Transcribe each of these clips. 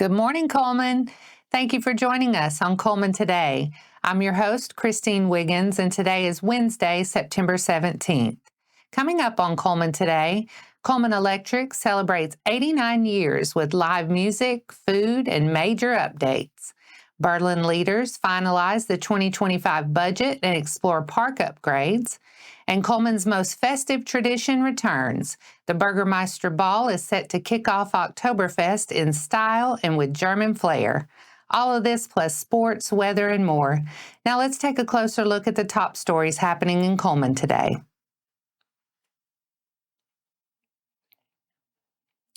Good morning, Cullman. Thank you for joining us on Cullman Today. I'm your host, Christine Wiggins, and today is Wednesday, September 17th. Coming up on Cullman Today, Cullman Electric celebrates 89 years with live music, food, and major updates. Berlin leaders finalize the 2025 budget and explore park upgrades. And Cullman's most festive tradition returns. The Burgermeister Ball is set to kick off Oktoberfest in style and with German flair. All of this plus sports, weather, and more. Now let's take a closer look at the top stories happening in Cullman today.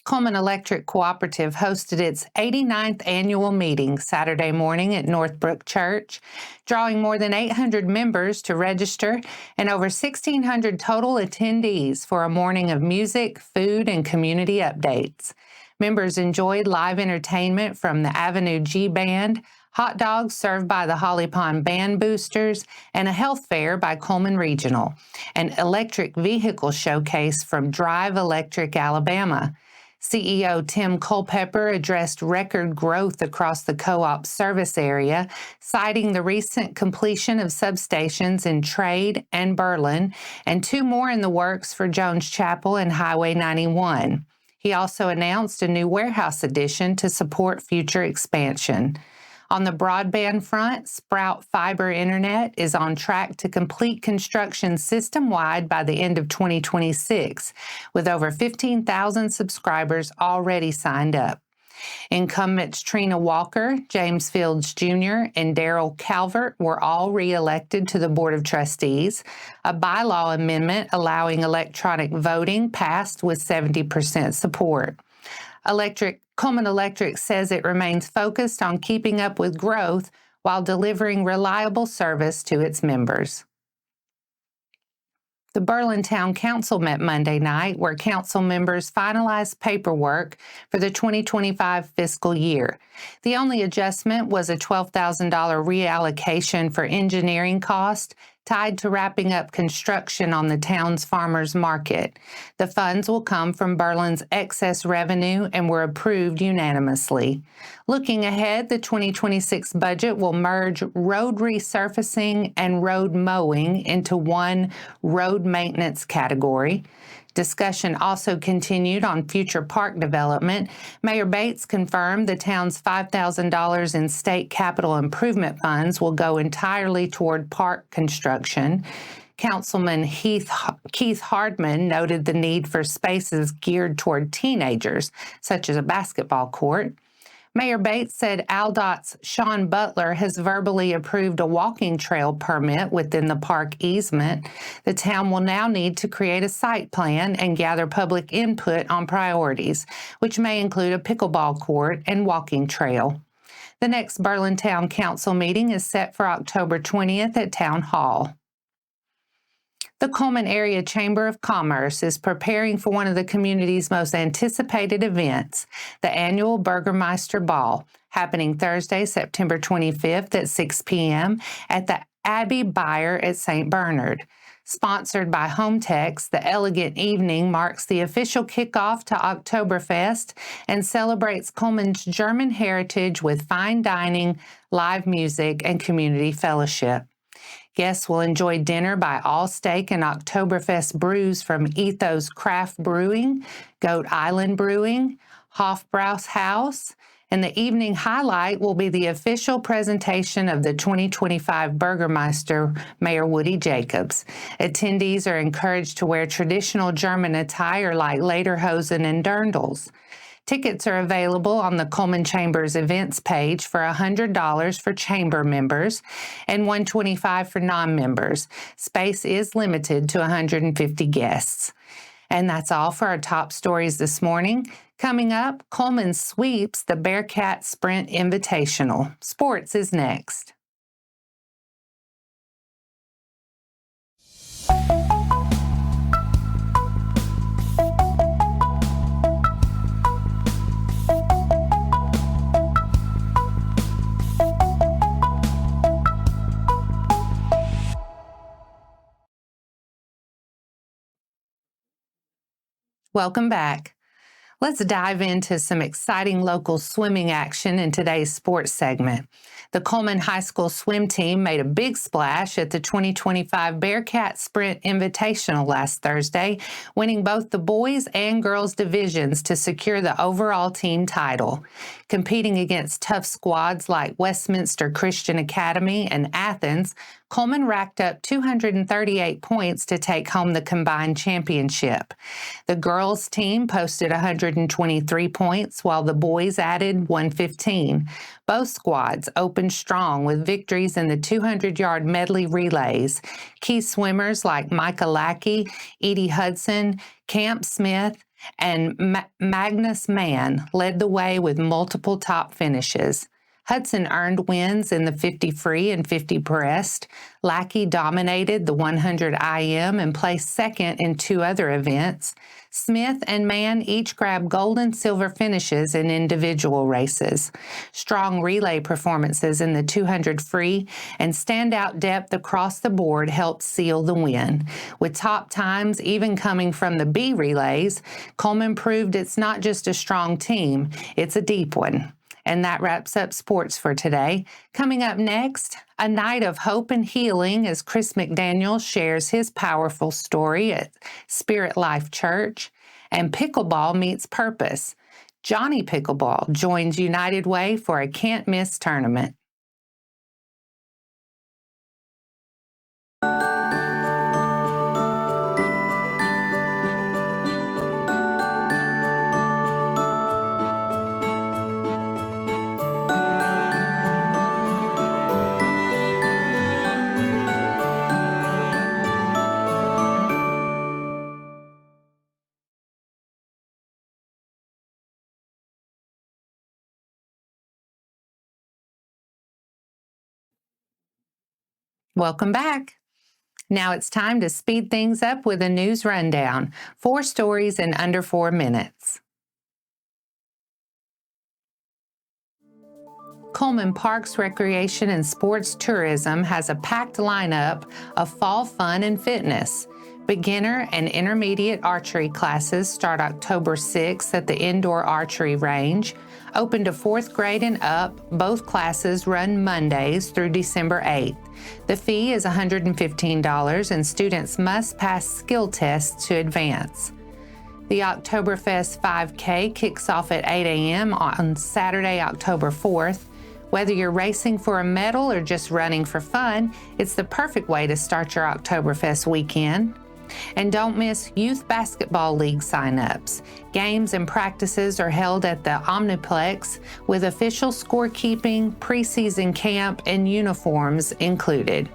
Cullman Electric Cooperative hosted its 89th annual meeting Saturday morning at Northbrook Church, drawing more than 800 members to register and over 1,600 total attendees for a morning of music, food, and community updates. Members enjoyed live entertainment from the Avenue G Band, hot dogs served by the Holly Pond Band Boosters, and a health fair by Cullman Regional, an electric vehicle showcase from Drive Electric Alabama. CEO Tim Culpepper addressed record growth across the co-op service area, citing the recent completion of substations in Trade and Berlin, and 2 more in the works for Jones Chapel and Highway 91. He also announced a new warehouse addition to support future expansion. On the broadband front, Sprout Fiber Internet is on track to complete construction system-wide by the end of 2026, with over 15,000 subscribers already signed up. Incumbents Trina Walker, James Fields Jr., and Daryl Calvert were all re-elected to the Board of Trustees. A bylaw amendment allowing electronic voting passed with 70% support. Cullman Electric says it remains focused on keeping up with growth while delivering reliable service to its members. The Berlin Town Council met Monday night, where council members finalized paperwork for the 2025 fiscal year. The only adjustment was a $12,000 reallocation for engineering cost tied to wrapping up construction on the town's farmers market. The funds will come from Berlin's excess revenue and were approved unanimously. Looking ahead, the 2026 budget will merge road resurfacing and road mowing into one road maintenance category. Discussion also continued on future park development. Mayor Bates confirmed the town's $5,000 in state capital improvement funds will go entirely toward park construction. Councilman Keith Hardman noted the need for spaces geared toward teenagers, such as a basketball court. Mayor Bates said AlDOT's Sean Butler has verbally approved a walking trail permit within the park easement. The town will now need to create a site plan and gather public input on priorities, which may include a pickleball court and walking trail. The next Berlin Town Council meeting is set for October 20th at Town Hall. The Cullman Area Chamber of Commerce is preparing for one of the community's most anticipated events, the annual Burgermeister Ball, happening Thursday, September 25th at 6 p.m. at the Abbey Byre at St. Bernard. Sponsored by HomeTex, the elegant evening marks the official kickoff to Oktoberfest and celebrates Cullman's German heritage with fine dining, live music, and community fellowship. Guests will enjoy dinner by All Steak and Oktoberfest brews from Ethos Craft Brewing, Goat Island Brewing, Hofbrau's House, and the evening highlight will be the official presentation of the 2025 Burgermeister, Mayor Woody Jacobs. Attendees are encouraged to wear traditional German attire like lederhosen and dirndls. Tickets are available on the Cullman Chamber's events page for $100 for chamber members and $125 for non-members. Space is limited to 150 guests. And that's all for our top stories this morning. Coming up, Cullman sweeps the Bearcat Sprint Invitational. Sports is next. Welcome back. Let's dive into some exciting local swimming action in today's sports segment. The Cullman High School swim team made a big splash at the 2025 Bearcat Sprint Invitational last Thursday, winning both the boys and girls divisions to secure the overall team title. Competing against tough squads like Westminster Christian Academy and Athens, Cullman racked up 238 points to take home the combined championship. The girls' team posted 123 points, while the boys added 115. Both squads opened strong with victories in the 200-yard medley relays. Key swimmers like Micah Lackey, Edie Hudson, Camp Smith, and Magnus Mann led the way with multiple top finishes. Hudson earned wins in the 50 free and 50 breast. Lackey dominated the 100 IM and placed second in two other events. Smith and Mann each grabbed gold and silver finishes in individual races. Strong relay performances in the 200 free and standout depth across the board helped seal the win. With top times even coming from the B relays, Cullman proved it's not just a strong team, it's a deep one. And that wraps up sports for today. Coming up next, a night of hope and healing as Chris McDaniel shares his powerful story at Spirit Life Church. And pickleball meets purpose. Jonny Pickleball joins United Way for a can't-miss tournament. Welcome back. Now it's time to speed things up with a news rundown. 4 stories in under 4 minutes. Cullman Parks Recreation and Sports Tourism has a packed lineup of fall fun and fitness. Beginner and intermediate archery classes start October 6th at the indoor archery range. Open to 4th grade and up, both classes run Mondays through December 8th. The fee is $115 and students must pass skill tests to advance. The Oktoberfest 5K kicks off at 8 a.m. on Saturday, October 4th. Whether you're racing for a medal or just running for fun, it's the perfect way to start your Oktoberfest weekend. And don't miss Youth Basketball League signups. Games and practices are held at the OmniPlex with official scorekeeping, preseason camp, and uniforms included.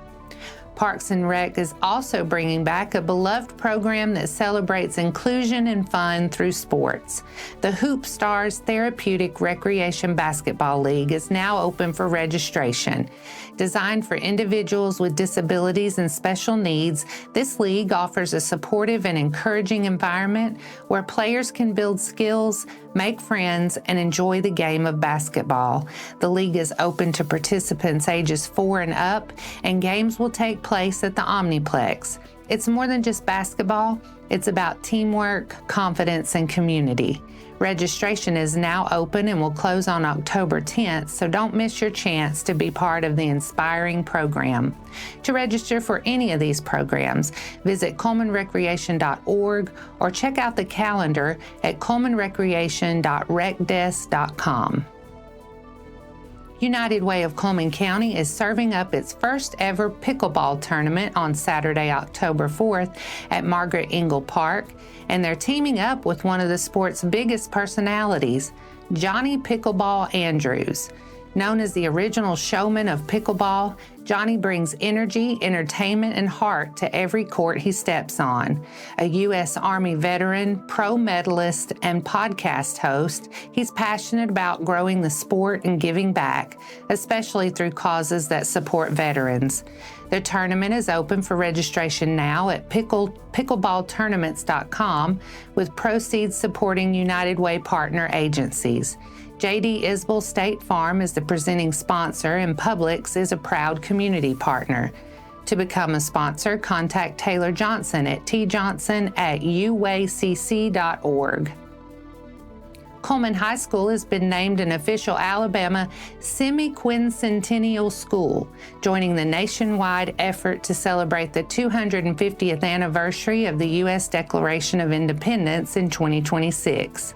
Parks and Rec is also bringing back a beloved program that celebrates inclusion and fun through sports. The Hoop Stars Therapeutic Recreation Basketball League is now open for registration. Designed for individuals with disabilities and special needs, this league offers a supportive and encouraging environment where players can build skills, make friends, and enjoy the game of basketball. The league is open to participants ages 4 and up, and games will take place at the OmniPlex. It's more than just basketball, it's about teamwork, confidence, and community. Registration is now open and will close on October 10th, so don't miss your chance to be part of the inspiring program. To register for any of these programs, visit cullmanrecreation.org or check out the calendar at cullmanrecreation.recdesk.com. United Way of Cullman County is serving up its first ever pickleball tournament on Saturday, October 4th at Margaret Ingle Park, and they're teaming up with one of the sport's biggest personalities, Jonny Pickleball Andrews. Known as the original showman of pickleball, Jonny brings energy, entertainment, and heart to every court he steps on. A U.S. Army veteran, pro medalist, and podcast host, he's passionate about growing the sport and giving back, especially through causes that support veterans. The tournament is open for registration now at pickleballtournaments.com, with proceeds supporting United Way partner agencies. J.D. Isbell State Farm is the presenting sponsor, and Publix is a proud community partner. To become a sponsor, contact Taylor Johnson at tjohnson@uwaycc.org. Cullman High School has been named an official Alabama semi-quincentennial school, joining the nationwide effort to celebrate the 250th anniversary of the U.S. Declaration of Independence in 2026.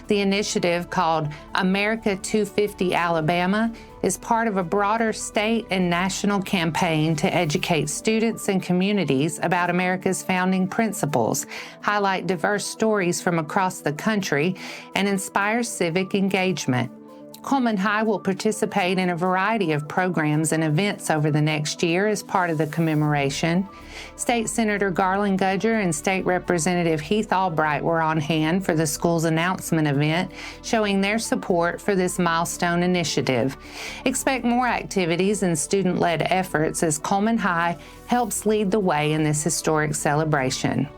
The initiative, called America 250 Alabama, is part of a broader state and national campaign to educate students and communities about America's founding principles, highlight diverse stories from across the country, and inspire civic engagement. Cullman High will participate in a variety of programs and events over the next year as part of the commemoration. State Senator Garland Gudger and State Representative Heath Albright were on hand for the school's announcement event, showing their support for this milestone initiative. Expect more activities and student-led efforts as Cullman High helps lead the way in this historic celebration.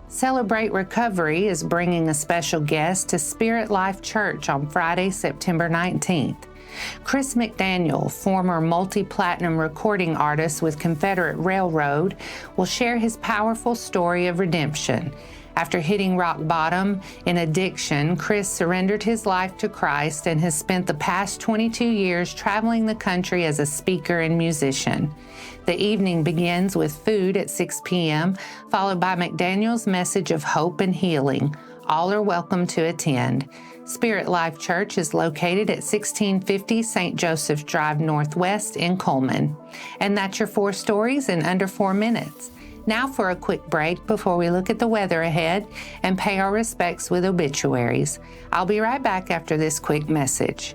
Celebrate Recovery is bringing a special guest to Spirit Life Church on Friday, September 19th. Chris McDaniel, former multi-platinum recording artist with Confederate Railroad, will share his powerful story of redemption. After hitting rock bottom in addiction, Chris surrendered his life to Christ and has spent the past 22 years traveling the country as a speaker and musician. The evening begins with food at 6 p.m., followed by McDaniel's message of hope and healing. All are welcome to attend. Spirit Life Church is located at 1650 St. Joseph's Drive Northwest in Cullman. And that's your 4 stories in under 4 minutes. Now for a quick break before we look at the weather ahead and pay our respects with obituaries. I'll be right back after this quick message.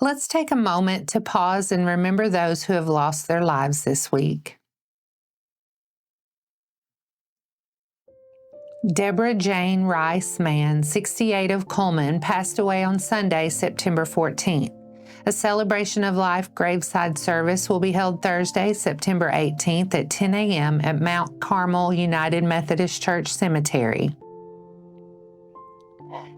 Let's take a moment to pause and remember those who have lost their lives this week. Deborah Jane Rice Mann, 68 of Cullman, passed away on Sunday, September 14th. A celebration of life graveside service will be held Thursday, September 18th at 10 a.m. at Mount Carmel United Methodist Church Cemetery.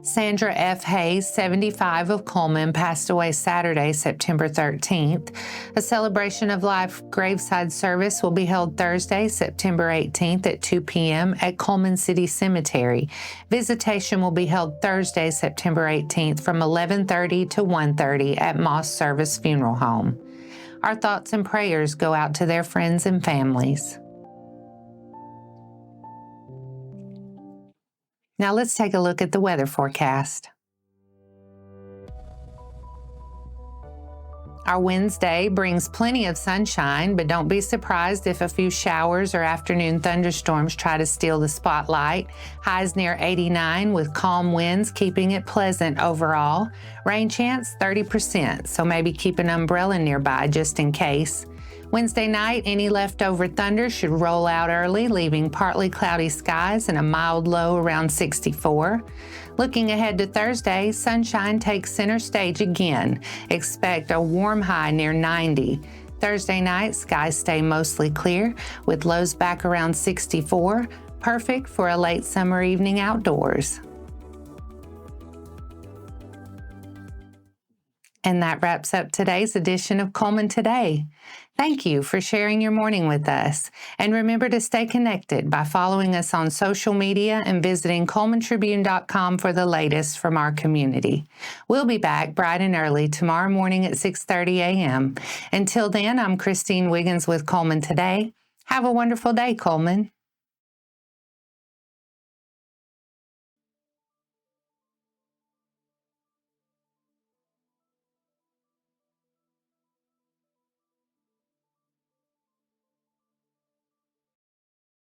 Sandra F. Hayes, 75 of Cullman, passed away Saturday, September 13th. A celebration of life graveside service will be held Thursday, September 18th at 2 p.m. at Cullman City Cemetery. Visitation will be held Thursday, September 18th from 11:30 to 1:30 at Moss Service Funeral Home. Our thoughts and prayers go out to their friends and families. Now let's take a look at the weather forecast. Our Wednesday brings plenty of sunshine, but don't be surprised if a few showers or afternoon thunderstorms try to steal the spotlight. Highs near 89 with calm winds keeping it pleasant overall. Rain chance 30%, so maybe keep an umbrella nearby just in case. Wednesday night, any leftover thunder should roll out early, leaving partly cloudy skies and a mild low around 64. Looking ahead to Thursday, sunshine takes center stage again. Expect a warm high near 90. Thursday night, skies stay mostly clear, with lows back around 64, perfect for a late summer evening outdoors. And that wraps up today's edition of Cullman Today. Thank you for sharing your morning with us. And remember to stay connected by following us on social media and visiting CullmanTribune.com for the latest from our community. We'll be back bright and early tomorrow morning at 6:30 a.m. Until then, I'm Christine Wiggins with Cullman Today. Have a wonderful day, Cullman.